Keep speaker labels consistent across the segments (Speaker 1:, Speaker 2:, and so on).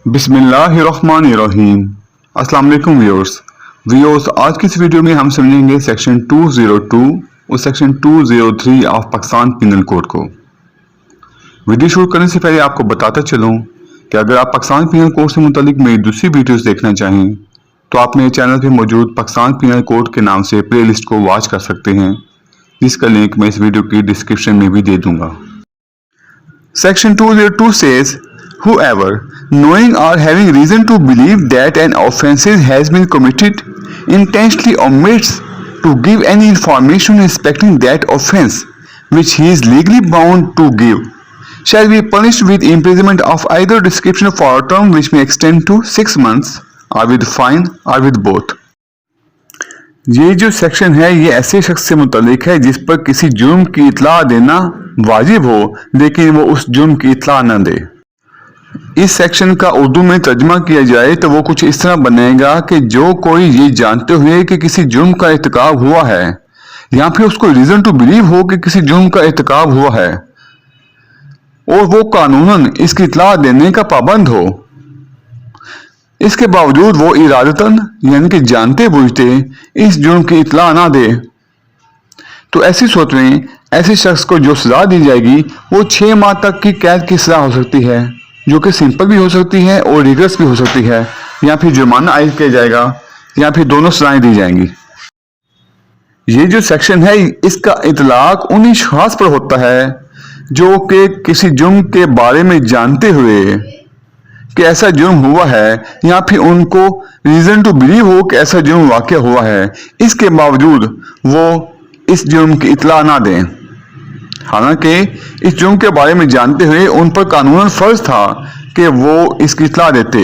Speaker 1: बिस्मिल्लाहिर्रहमानिर्रहीम। अस्सलाम वालेकुम व्यूअर्स, आज की इस वीडियो में हम समझेंगे सेक्शन 202 और section 203 of Pakistan penal code को। वीडियो शुरू करने से पहले आपको बताता चलूं कि अगर आप पाकिस्तान पिनल कोड से मुतालिक मेरी दूसरी वीडियोस देखना चाहें तो आप मेरे चैनल पर मौजूद पाकिस्तान पिनल कोड के नाम से प्ले लिस्ट को वॉच कर सकते हैं, जिसका लिंक मैं इस वीडियो की डिस्क्रिप्शन में भी दे दूंगा। Section 202 says, whoever, knowing or having reason to believe that an offence has been committed, intentionally omits to give any information respecting that offence which he is legally bound to give, shall be punished with imprisonment of either description for a term which may extend to 6 months, or with fine, or with both. ये जो section है ये ऐसे शख्स से मुतालिक है जिस पर किसी जुर्म की इतला देना वाजिब हो लेकिन वो उस जुर्म की इतला न दे। इस सेक्शन का उर्दू में तर्जमा किया जाए तो वो कुछ इस तरह बनेगा कि जो कोई ये जानते हुए कि किसी जुर्म का इर्तिकाब हुआ है या फिर उसको रीजन टू बिलीव हो कि किसी जुर्म का इर्तिकाब हुआ है और वो कानूनन इसकी इतला देने का पाबंद हो, इसके बावजूद वो इरादतन यानी कि जानते बूझते इस जुर्म की इतला ना दे, तो ऐसी सूरत में ऐसे शख्स को जो सजा दी जाएगी वो 6 माह तक की कैद की सजा हो सकती है, जो कि सिंपल भी हो सकती है और रिगरस भी हो सकती है, या फिर जुर्माना आयद किया जाएगा या फिर दोनों सजाएं दी जाएंगी। ये जो सेक्शन है इसका इतलाक उन अशखास पर होता है जो कि किसी जुर्म के बारे में जानते हुए कि ऐसा जुर्म हुआ है या फिर उनको रीजन टू बिलीव हो कि ऐसा जुर्म वाक़या हुआ है, इसके बावजूद वो इस जुर्म की इतला ना दें। हालांकि इस जुर्म के बारे में जानते हुए उन पर कानूनन फर्ज था कि वो इसकी इतला देते,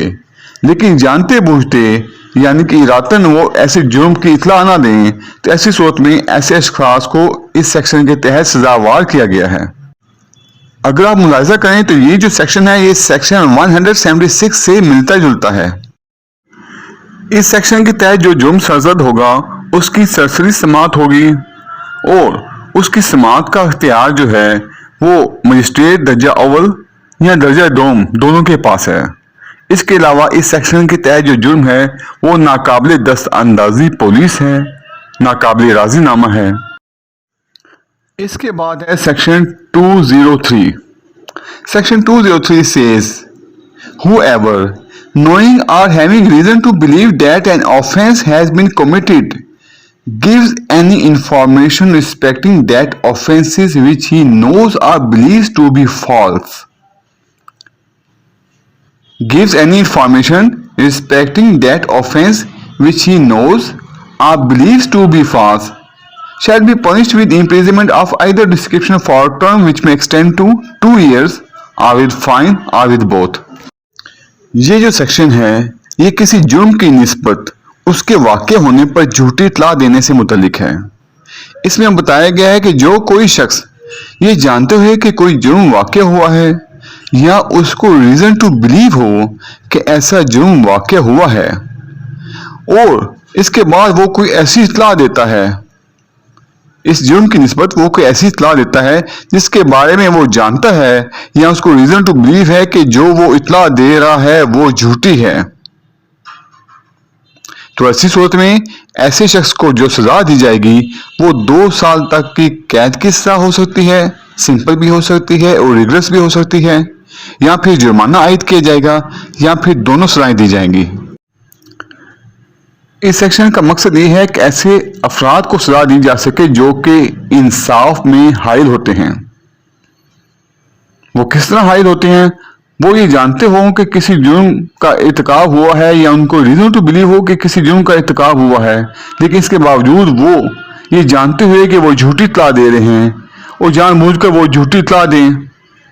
Speaker 1: लेकिन जानते बूझते यानी कि इरादतन वो ऐसे जुर्म की इतला ना दें, तो ऐसी सूरत में ऐसे अशखास को इस सेक्शन के तहत सजावार किया गया है। अगर आप मुलाहिजा करें तो ये जो सेक्शन है ये सेक्शन 176 से मिलता जुलता है। इस सेक्शन के तहत जो जुर्म सरजद होगा उसकी सरसरी समाअत होगी और उसकी समाअत का इख्तियार जो है वो मजिस्ट्रेट दर्जा अव्वल या दर्जा दोम दोनों के पास है। इसके अलावा इस सेक्शन के तहत जो जुर्म है वो नाकाबिल दस्त अंदाजी पुलिस है, नाकाबिल राजीनामा है। इसके बाद है section 203। Section 203 says, whoever, knowing or having reason to believe that an offence has been committed, gives any information respecting that offences which he knows or believes to be false. Gives any information respecting that offence which he knows or believes to be false, shall be punished with imprisonment of either description for a term which may extend to 2 years, or with fine, or with both. ये जो section है ये किसी जुर्म की निस्बत उसके वाक़े होने पर झूठी इतला देने से मुतल्लिक है। इसमें बताया गया है कि जो कोई शख्स ये जानते हुए कि कोई जुर्म वाक़या हुआ है या उसको रीज़न टू बिलीव हो कि ऐसा जुर्म वाक़या हुआ है और इसके बाद वो कोई ऐसी इतला देता है, इस जुर्म की निस्बत वो कोई ऐसी इतला देता है जिसके बारे में वो जानता है या उसको रीज़न टू बिलीव है कि जो वो इतला दे रहा है वो झूठी है, तो ऐसी सूरत में ऐसे शख्स को जो सजा दी जाएगी वो 2 साल तक की कैद की सजा हो सकती है, सिंपल भी हो सकती है और रिगरस भी हो सकती है, या फिर जुर्माना आयद किया जाएगा या फिर दोनों सजाएं दी जाएंगी। इस सेक्शन का मकसद ये है कि ऐसे अफराद को सजा दी जा सके जो कि इंसाफ में हाइल होते हैं। वो किस तरह हाइल होते हैं? वो ये जानते हो कि किसी जुर्म का इर्तिकाब हुआ है या उनको रीजन टू बिलीव हो कि किसी जुर्म का इर्तिकाब हुआ है, लेकिन इसके बावजूद वो ये जानते हुए कि वो झूठी इतला दे रहे हैं और जानबूझकर वो झूठी इतला दें,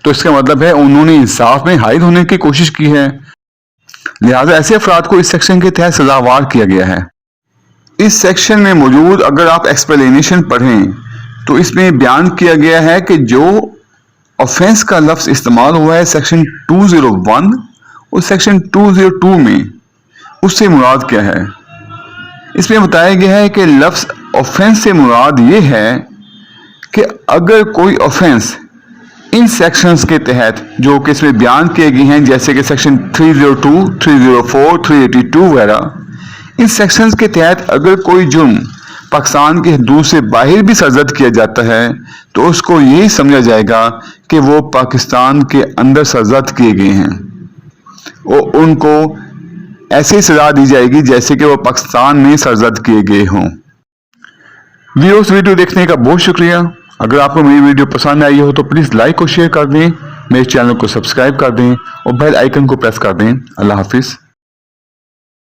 Speaker 1: तो इसका मतलब है उन्होंने इंसाफ में हाइल होने की कोशिश की है। लिहाजा ऐसे अफराद को इस सेक्शन के तहत सजावार किया गया है। इस सेक्शन में मौजूद अगर आप एक्सप्लेनेशन पढ़ें तो इसमें बयान किया गया है कि जो ऑफेंस का लफ्ज़ इस्तेमाल हुआ है सेक्शन 201 और सेक्शन 202 में, उससे मुराद क्या है। इसमें बताया गया है कि लफ्ज़ ऑफेंस से मुराद ये है कि अगर कोई ऑफेंस ان سیکشنز کے تحت جو کہ اس میں بیان کیے گئے ہیں جیسے کہ سیکشن 302, 304, 382 وغیرہ، ان سیکشنز کے تحت اگر کوئی جرم پاکستان کی حدود سے باہر بھی سرزد کیا جاتا ہے تو اس کو یہی سمجھا جائے گا کہ وہ پاکستان کے اندر سرزد کیے گئے ہیں اور ان کو ایسی سزا دی جائے گی جیسے کہ وہ پاکستان میں سرزد کیے گئے ہوں۔ ویڈیوز ویڈیو دیکھنے کا بہت شکریہ۔ اگر آپ کو میری ویڈیو پسند آئی ہو تو پلیز لائک اور شیئر کر دیں، میرے چینل کو سبسکرائب کر دیں اور بیل آئیکن کو پریس کر دیں۔ اللہ حافظ۔